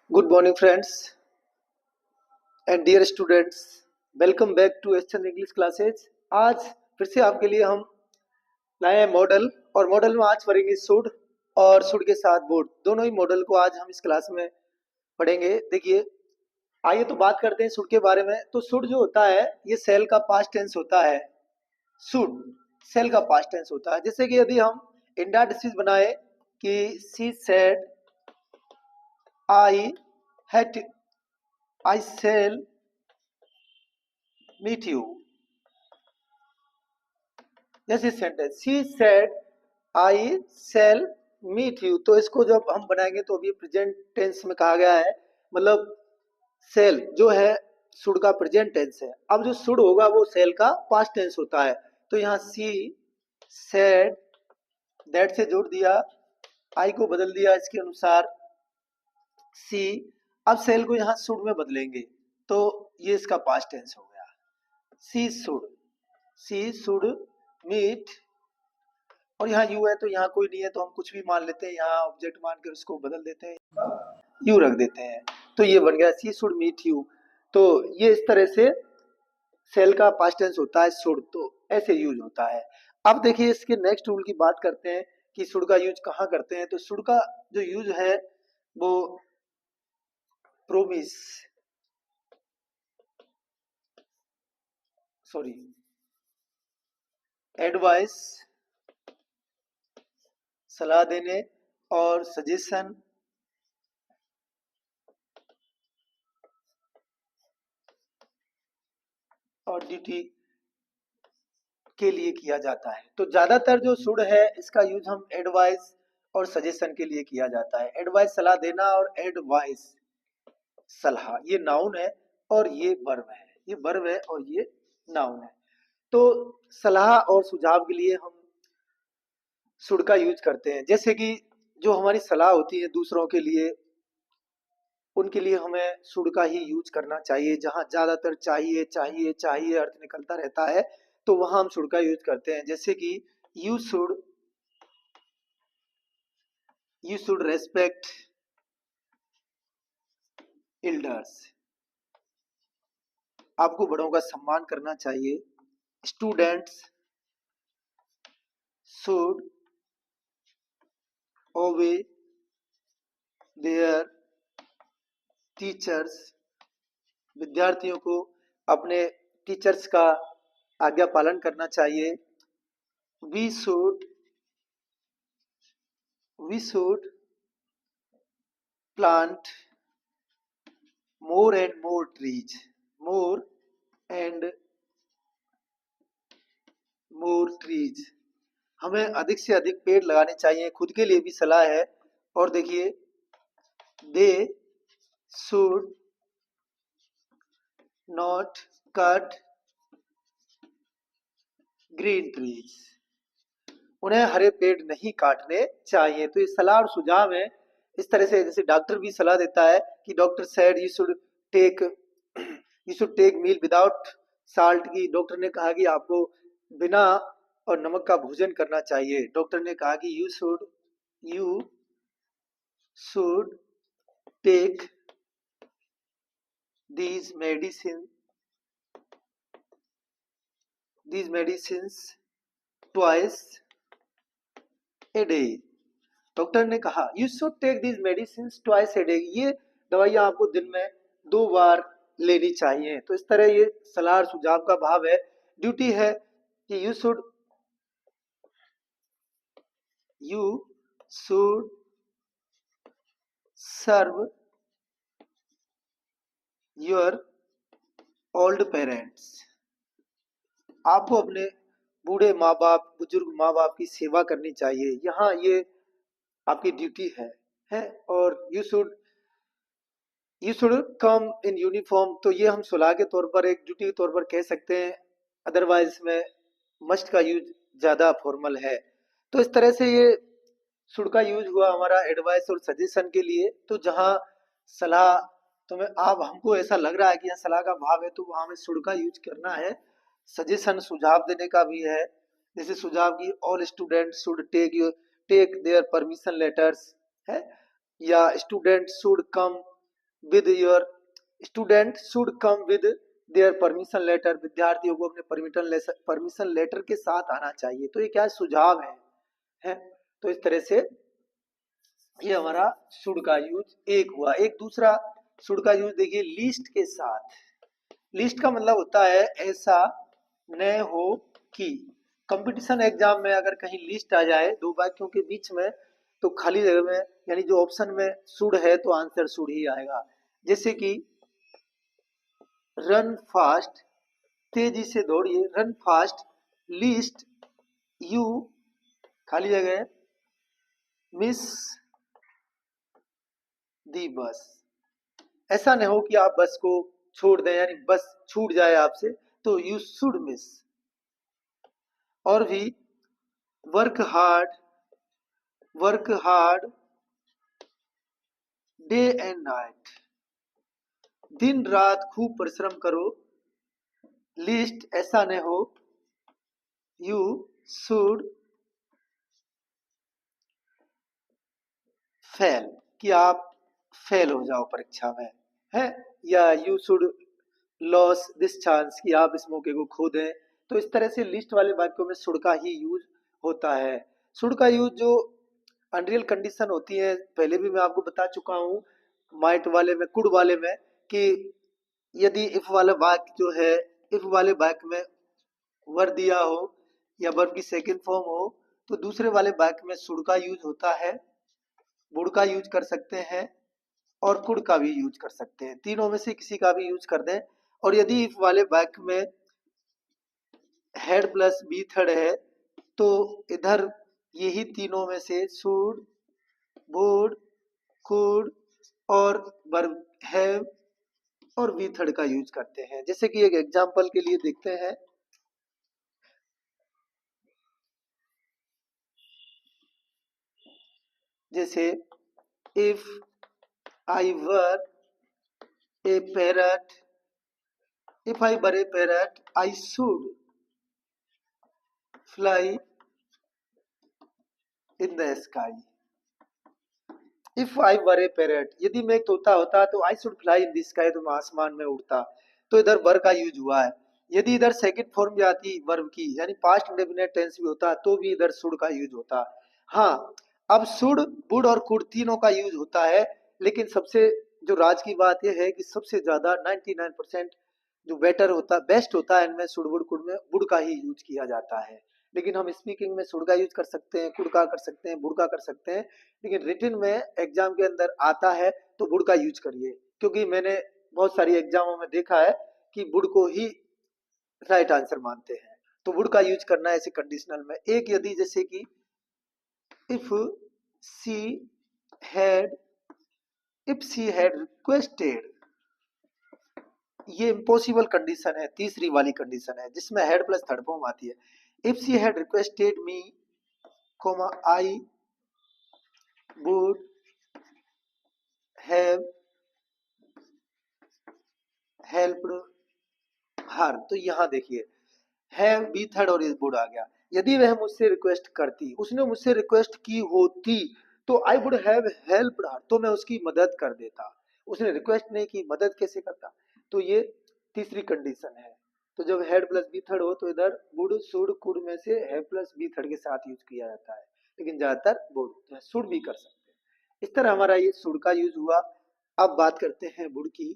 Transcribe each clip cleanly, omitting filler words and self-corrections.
Good morning, friends and dear students. Welcome back to H English classes. आज फिर से आपके लिए हम लाए हैं मॉडल, और मॉडल में आज पढ़ेंगे शुड, और शुड के साथ वुड। दोनों ही मॉडल को आज हम इस क्लास में पढ़ेंगे। देखिए, आइए तो बात करते हैं शुड के बारे में। तो शुड जो होता है ये सेल का पास्ट टेंस होता है। शुड सेल का पास्ट टेंस होता है। जैसे कि यदि हम इंडा डिसीज बनाए कि she said I had I shall meet you, जैसे sentence she said I shall meet you, तो इसको जब हम बनाएंगे तो अभी प्रेजेंट टेंस में कहा गया है, मतलब सेल जो है शुड का प्रेजेंट टेंस है। अब जो शुड होगा वो सेल का पास्ट टेंस होता है। तो यहाँ सी सेड दैट से जोड़ दिया, आई को बदल दिया इसके अनुसार सी। अब सेल को यहाँ शुड में बदलेंगे तो ये इसका पास्ट टेंस हो गया। सी शुड मीट, और यहाँ यू है तो यहाँ कोई नहीं है तो हम कुछ भी मान लेते हैं, यहाँ ऑब्जेक्ट मान कर उसको बदल देते हैं, यू रख देते हैं, तो ये बन गया सी शुड मीट यू। तो ये इस तरह से सेल का पास्ट टेंस होता है शुड, तो ऐसे यूज होता है। अब देखिए इसके नेक्स्ट रूल की बात करते हैं कि शुड का यूज कहाँ करते हैं। तो शुड का जो यूज है वो प्रोमिस एडवाइस सलाह देने, और सजेशन और ड्यूटी के लिए किया जाता है। तो ज्यादातर जो शुड है इसका यूज हम एडवाइस और सजेशन के लिए किया जाता है। एडवाइस सलाह देना, और एडवाइस सलाह ये नाउन है और ये वर्ब है, ये वर्ब है और ये नाउन है। तो सलाह और सुझाव के लिए हम शुड का यूज करते हैं। जैसे कि जो हमारी सलाह होती है दूसरों के लिए, उनके लिए हमें शुड का ही यूज करना चाहिए। जहां ज्यादातर चाहिए चाहिए चाहिए अर्थ निकलता रहता है तो वहां हम शुड का यूज करते हैं। जैसे कि यू शुड रेस्पेक्ट एल्डर्स, आपको बड़ों का सम्मान करना चाहिए। Students should obey their teachers, विद्यार्थियों को अपने टीचर्स का आज्ञा पालन करना चाहिए। We should plant more and more trees, more and more trees, हमें अधिक से अधिक पेड़ लगाने चाहिए। खुद के लिए भी सलाह है। और देखिए, they should not cut green trees, उन्हें हरे पेड़ नहीं काटने चाहिए। तो ये सलाह और सुझाव है। इस तरह से जैसे डॉक्टर भी सलाह देता है कि doctor said take you should take meal without salt, की डॉक्टर ने कहा कि आपको बिना और नमक का भोजन करना चाहिए। डॉक्टर ने कहा कि you should take these medicines twice a day, doctor ने कहा you should take these medicine twice a day, ये दवाइयां आपको दिन में 2 बार लेनी चाहिए। तो इस तरह ये सलाह और सुझाव का भाव है। ड्यूटी है कि you should serve your old parents, आपको अपने बूढ़े माँ बाप, बुजुर्ग माँ बाप की सेवा करनी चाहिए। यहाँ ये आपकी ड्यूटी है। और you should come in uniform, तो ये हम सुलह के तौर पर एक ड्यूटी के तौर पर कह सकते हैं। अदरवाइज में मस्ट का यूज ज्यादा फॉर्मल है। तो इस तरह से ये शुड का यूज हुआ हमारा एडवाइस और सजेशन के लिए। तो जहाँ सलाह, तो मैं आप हमको ऐसा लग रहा है कि यहाँ सलाह का भाव है तो वहां हमें शुड का यूज करना है। सजेशन सुझाव देने का भी है। जैसे सुझाव की all student should take their permission letters है, या student should come with your student should come with their permission letter, विद्यार्थियों को अपने परमिशन लेटर के साथ आना चाहिए। तो ये क्या सुझाव है? तो इस तरह से ये हमारा शुड का यूज एक हुआ। एक दूसरा शुड का यूज देखिए लिस्ट के साथ। लिस्ट का मतलब होता है ऐसा न हो कि कंपटीशन एग्जाम में अगर कहीं लिस्ट आ जाए दो वाक्यों के बीच में, तो खाली जगह में यानी जो ऑप्शन में शुड है तो आंसर शुड ही आएगा। जैसे कि रन फास्ट, तेजी से दौड़िए, रन फास्ट, लिस्ट यू, खाली जगह मिस दी बस। ऐसा न हो कि आप बस को छोड़ दें यानी बस छूट जाए आपसे, तो यू शुड मिस। और भी work hard, work hard day and night, दिन रात खूब परिश्रम करो। लिस्ट ऐसा न हो, यू शुड फेल, कि आप फेल हो जाओ परीक्षा में है, या you should loss this chance, कि आप इस मौके को खो दें। तो इस तरह से लिस्ट वाले वाक्यों में शुड का ही यूज होता है। शुड का यूज जो अनरियल कंडीशन होती है पहले भी मैं आपको बता चुका हूँ, माइट वाले में, कुड वाले में, कि यदि इफ वाला वाक्य जो है, इफ वाले वाक्य में वर्ब दिया हो या वर्ब की सेकंड फॉर्म हो, तो दूसरे वाले वाक्य में शुड का यूज होता है, वुड का यूज कर सकते हैं और कुड का भी यूज कर सकते हैं, तीनों में से किसी का भी यूज कर दें। और यदि इफ वाले वाक्य में हेड प्लस बी थर्ड है, तो इधर यही तीनों में से शुड, वुड, कुड और वर्ब हैव और वी थर्ड का यूज करते हैं। जैसे कि एक एग्जांपल के लिए देखते हैं, जैसे if I were A parrot, if I were A parrot I should fly in the sky. If I were A parrot, यदि मैं एक तोता होता तो I should fly in the sky, तो मैं आसमान में उड़ता। तो इधर वर का यूज हुआ है। यदि इधर सेकंड फॉर्म भी आती वर्ब की यानी पास्ट इंडेफिनिट टेंस भी होता तो भी इधर शुड का यूज होता। हाँ, अब शुड, वुड और कुड तीनों का यूज होता है, लेकिन सबसे जो राज की बात यह है कि सबसे ज्यादा 99% जो बेटर होता, बेस्ट होता है इनमें शुड वुड कुड में वुड का ही यूज किया जाता है। लेकिन हम स्पीकिंग में शुड का यूज कर सकते हैं, कुड का कर सकते हैं, वुड का कर सकते हैं, लेकिन रिटन में एग्जाम के अंदर आता है तो वुड का यूज करिए, क्योंकि मैंने बहुत सारी एग्जामों में देखा है कि वुड को ही राइट आंसर मानते हैं। तो वुड का यूज करना है ऐसे कंडीशनल में। एक यदि जैसे कि if she had, if she had requested, ये इम्पॉसिबल कंडीशन है, तीसरी वाली कंडीशन है जिसमें हेड प्लस थर्ड फॉर्म आती है। If she had requested me coma I would have helped हर, तो यहाँ देखिए हैव बी थर्ड और इज वुड आ गया। यदि वह मुझसे रिक्वेस्ट करती, उसने मुझसे रिक्वेस्ट की होती, तो आई वुड हैव हेल्प्ड हर, तो मैं उसकी मदद कर देता। उसने रिक्वेस्ट नहीं की, मदद कैसे करता? तो ये तीसरी कंडीशन है। तो जब हेड प्लस बी थर्ड हो तो इधर वुड शुड कुड में से हैव प्लस बी थर्ड के साथ यूज किया जाता है, लेकिन ज्यादातर वुड, शुड भी कर सकते हैं। इस तरह हमारा ये शुड का यूज हुआ। अब बात करते हैं वुड की।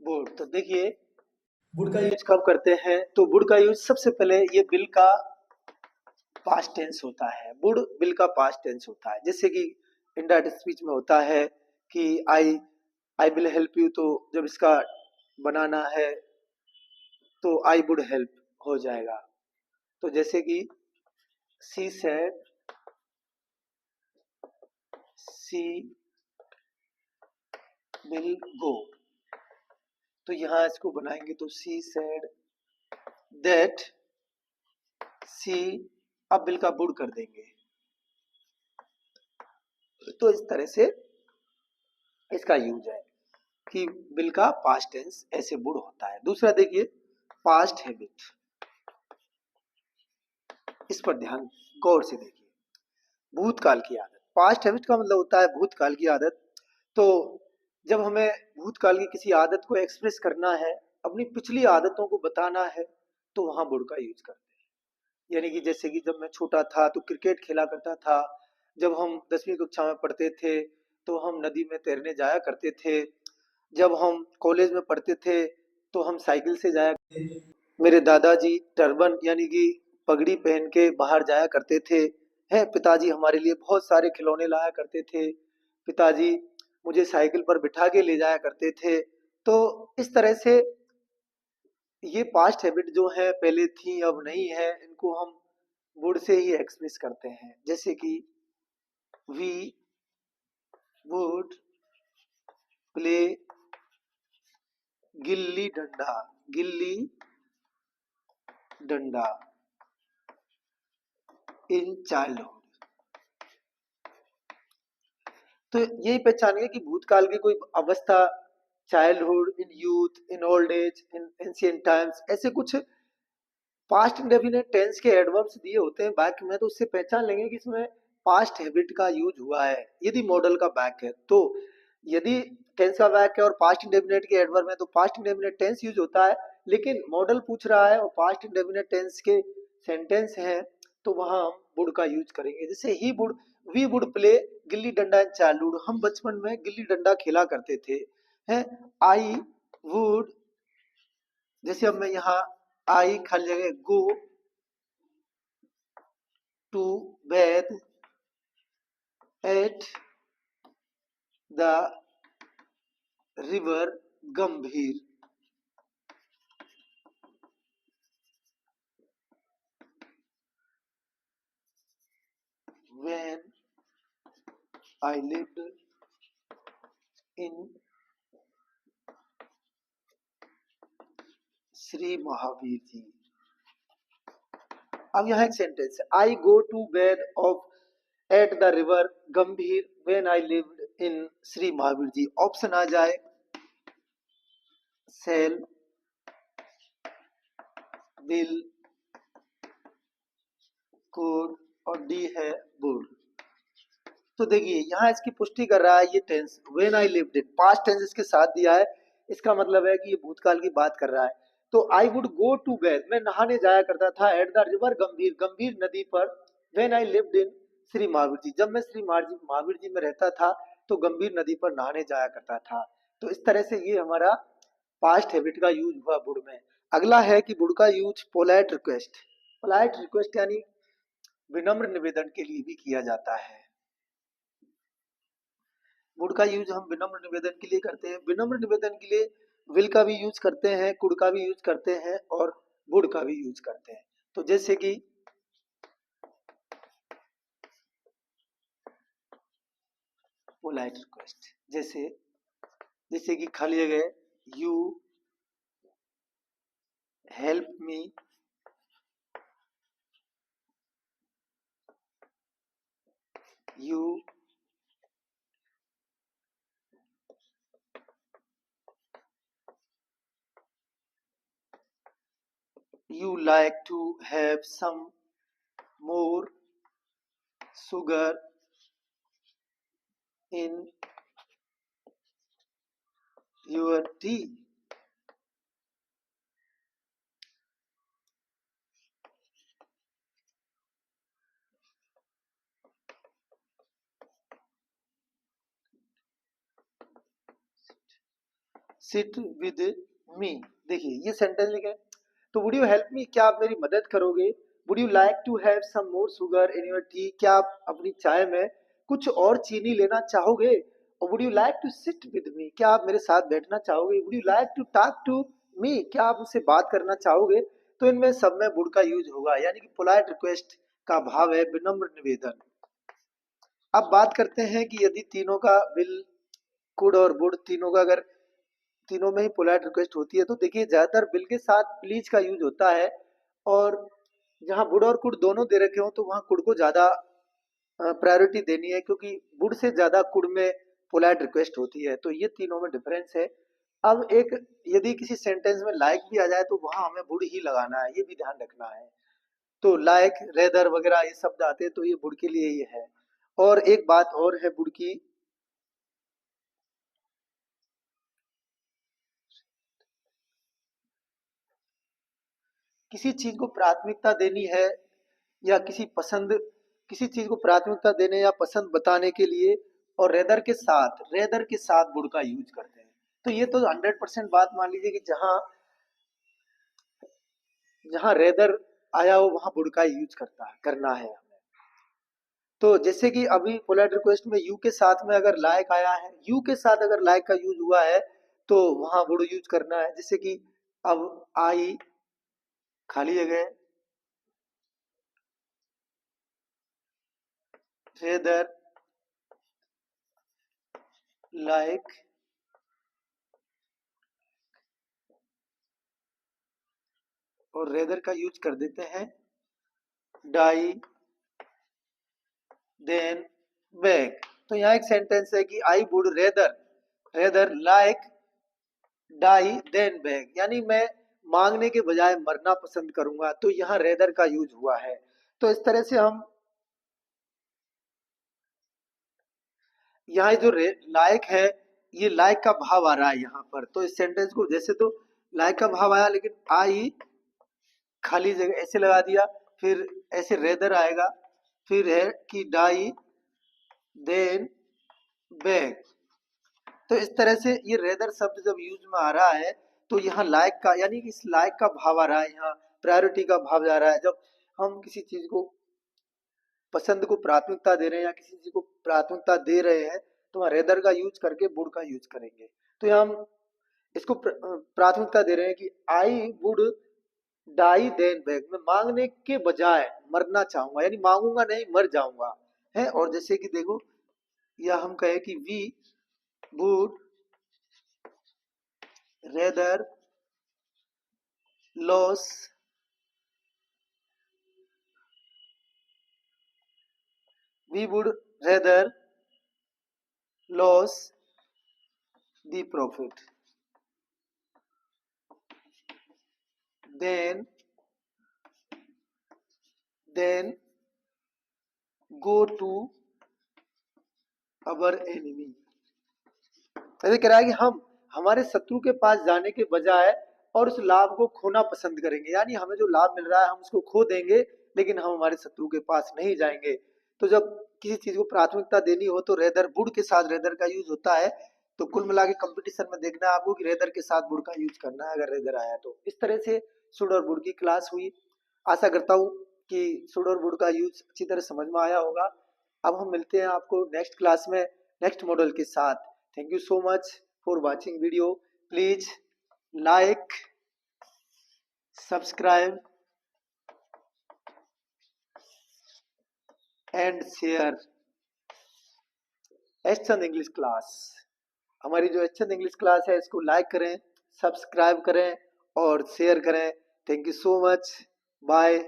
वुड, तो देखिए वुड का यूज कब करते हैं? तो वुड का यूज सबसे पहले ये विल का पास्ट टेंस होता है, वुड विल का पास्ट टेंस होता है। जैसे कि इनडायरेक्ट स्पीच में होता है कि आई विल हेल्प यू, तो जब इसका बनाना है तो आई वुड हेल्प हो जाएगा। तो जैसे कि she said see will go, तो यहां इसको बनाएंगे तो सी सेड दैट सी, अब विल का वुड कर देंगे। तो इस तरह से इसका यूज है कि विल का पास्ट टेंस ऐसे वुड होता है। दूसरा देखिए पास्ट हैबिट, इस पर ध्यान गौर से देखिए। भूतकाल की आदत, पास्ट हैबिट का मतलब होता है भूतकाल की आदत। तो जब हमें भूतकाल की किसी आदत को एक्सप्रेस करना है, अपनी पिछली आदतों को बताना है, तो वहां वुड का यूज करते हैं। यानी कि जैसे कि जब मैं छोटा था तो क्रिकेट खेला करता था, जब हम 10वीं कक्षा में पढ़ते थे तो हम नदी में तैरने जाया करते थे, जब हम कॉलेज में पढ़ते थे तो हम साइकिल से जाया, मेरे दादाजी टर्बन यानी कि पगड़ी पहन के बाहर जाया करते थे। है, पिताजी हमारे लिए बहुत सारे खिलौने लाया करते थे, पिताजी मुझे साइकिल पर बिठा के ले जाया करते थे। तो इस तरह से ये पास्ट हैबिट जो है पहले थी अब नहीं है, इनको हम वुड से ही एक्सप्रेस करते हैं। जैसे कि वी वुड प्ले गिल्ली डंडा, गिल्ली डंडा इन चाइल्डहुड। तो यही पहचानिए कि भूतकाल की कोई अवस्था, childhood, in youth, in old age, in ancient times, ऐसे कुछ पास्ट इंडेफिनिट टेंस के एडवर्ब्स दिए होते हैं बैक में, तो उससे पहचान लेंगे कि इसमें पास्ट हैबिट का यूज हुआ है यदि मॉडल का बैक है। तो यदि टेंस का बैक है और पास्ट इंडेफिनिट के एडवर्ब है तो पास्ट इंडेफिनिट टेंस यूज होता है। लेकिन मॉडल पूछ रहा है और पास्ट इंडेफिनिट टेंस के सेंटेंस हैं, तो वहां हम वुड का यूज करेंगे। जैसे ही would, we would play gilli danda in childhood, हम बचपन में गिल्ली डंडा खेला करते थे। हैं, आई वुड, जैसे अब मैं यहाँ आई खाली जगह go to bathe at the river Gambhir, when I lived in Shri Mahavir ji. अब यहाँ एक सेंटेंस है, I go to bathe of at the river Gambhir when I lived in Shri Mahavir ji. Option आ जाए सेल, विल, कुड और डी है वुड। तो देखिए यहाँ इसकी पुष्टि कर रहा है ये tense when I lived in, past tense इसके साथ दिया है, इसका मतलब है कि ये भूतकाल की बात कर रहा है। तो आई वुड गो टू बेद, मैं नहाने जाया करता था, एट द रिवर गंभीर, गंभीर नदी पर, when I lived in Shri Mahavir ji, जब मैं श्री महावीर जी में रहता था तो गंभीर नदी पर नहाने जाया करता था। तो इस तरह से ये हमारा पास्ट हैबिट का यूज हुआ वुड में। अगला है कि वुड का use polite request, polite request यानी विनम्र निवेदन के लिए भी किया जाता है। वुड का यूज हम विनम्र निवेदन के लिए करते हैं। विनम्र निवेदन के लिए विल का भी यूज करते हैं, कुड का भी यूज करते हैं और वुड का भी यूज करते हैं। तो जैसे कि पोलाइट रिक्वेस्ट, जैसे जैसे कि खाली जगह you help me, you you like to have some more sugar in your tea। sit with me, देखिए ये सेंटेंस लिखे, तो वुड यू हेल्प मी, क्या आप मेरी मदद करोगे। Would you like to have some more sugar in your tea, क्या आप अपनी चाय में कुछ और चीनी लेना चाहोगे। और would you like to sit with me, क्या आप मेरे साथ बैठना चाहोगे। Would you like to talk to me, क्या आप मुझसे बात करना चाहोगे। तो इनमें सब में वुड का यूज होगा, यानी कि पोलाइट रिक्वेस्ट का भाव है विनम्र निवेदन। अब बात करते हैं कि यदि तीनों का विल, कुड और वुड, तीनों का अगर तीनों में ही पोलाइट रिक्वेस्ट होती है, तो देखिए ज्यादातर विल के साथ प्लीज का यूज होता है, और जहां वुड और कुड दोनों दे रखे हो तो वहां कुड को ज्यादा प्रायोरिटी देनी है, क्योंकि वुड से ज्यादा कुड में पोलाइट रिक्वेस्ट होती है। तो ये तीनों में डिफरेंस है। अब एक यदि किसी सेंटेंस में लाइक भी आ जाए तो वहां हमें वुड ही लगाना है, ये भी ध्यान रखना है। तो लाइक, रेदर वगैरह ये शब्द आते हैं तो ये वुड के लिए ही है। और एक बात और है वुड की, किसी चीज को प्राथमिकता देनी है या किसी चीज को प्राथमिकता देने या पसंद बताने के लिए और रेदर के साथ वुड का यूज करते हैं। तो ये तो 100% बात मान लीजिए कि जहां जहां रेदर आया हो वहां वुड का यूज करना है हमें। तो जैसे कि अभी पोलाइट रिक्वेस्ट में यू के साथ में अगर लाइक आया है, यू के साथ अगर लाइक का यूज हुआ है तो वहां वुड यूज करना है। जैसे कि अब आई खाली जगह, रेदर, लाइक, और रेदर का यूज कर देते हैं डाई देन बैक। तो यहाँ एक सेंटेंस है कि I would rather like die than beg, यानी मैं मांगने के बजाय मरना पसंद करूंगा। तो यहाँ रेदर का यूज हुआ है। तो इस तरह से हम यहाँ जो लाइक है, ये लाइक का भाव आ रहा है यहाँ पर। तो इस सेंटेंस को जैसे तो लाइक का भाव आया, लेकिन आई खाली जगह ऐसे लगा दिया, फिर ऐसे रेदर आएगा, फिर है कि डाई देन बैक। तो इस तरह से ये रेदर शब्द जब यूज में आ रहा है तो यहाँ लाइक का, यानी कि इस लाइक का भाव आ रहा है, यहाँ प्रायोरिटी का भाव जा रहा है। जब हम किसी चीज को पसंद को प्राथमिकता दे रहे हैं या किसी चीज को प्राथमिकता दे रहे हैं तो वहाँ रेदर का यूज करके वुड का यूज करेंगे। तो यहाँ हम इसको प्राथमिकता दे रहे हैं कि I would die than beg, मैं मांगने के बजाय मरना चाहूंगा, यानी मांगूंगा नहीं, मर जाऊंगा है। और जैसे कि देखो, या हम कहें कि we would rather lose we would rather lose the profit than go to our enemy। ऐसे कह रहा है कि हम हमारे शत्रु के पास जाने के बजाय और उस लाभ को खोना पसंद करेंगे, यानी हमें जो लाभ मिल रहा है हम उसको खो देंगे, लेकिन हम हमारे शत्रु के पास नहीं जाएंगे। तो जब किसी चीज को प्राथमिकता देनी हो तो रेदर, वुड के साथ रेदर का यूज होता है। तो कुल मिला के कंपटीशन में देखना है आपको कि रेदर के साथ वुड का यूज करना है अगर रेदर आया तो। इस तरह से शुड और वुड की क्लास हुई। आशा करता हूँ कि शुड और वुड का यूज अच्छी तरह समझ में आया होगा। अब हम मिलते हैं आपको नेक्स्ट क्लास में नेक्स्ट मॉडल के साथ। Thank you so much for watching video. Please like, subscribe and share एचचंद इंग्लिश क्लास। हमारी जो एचचंद इंग्लिश क्लास है इसको लाइक करें, सब्सक्राइब करें और शेयर करें। Thank you so much. Bye.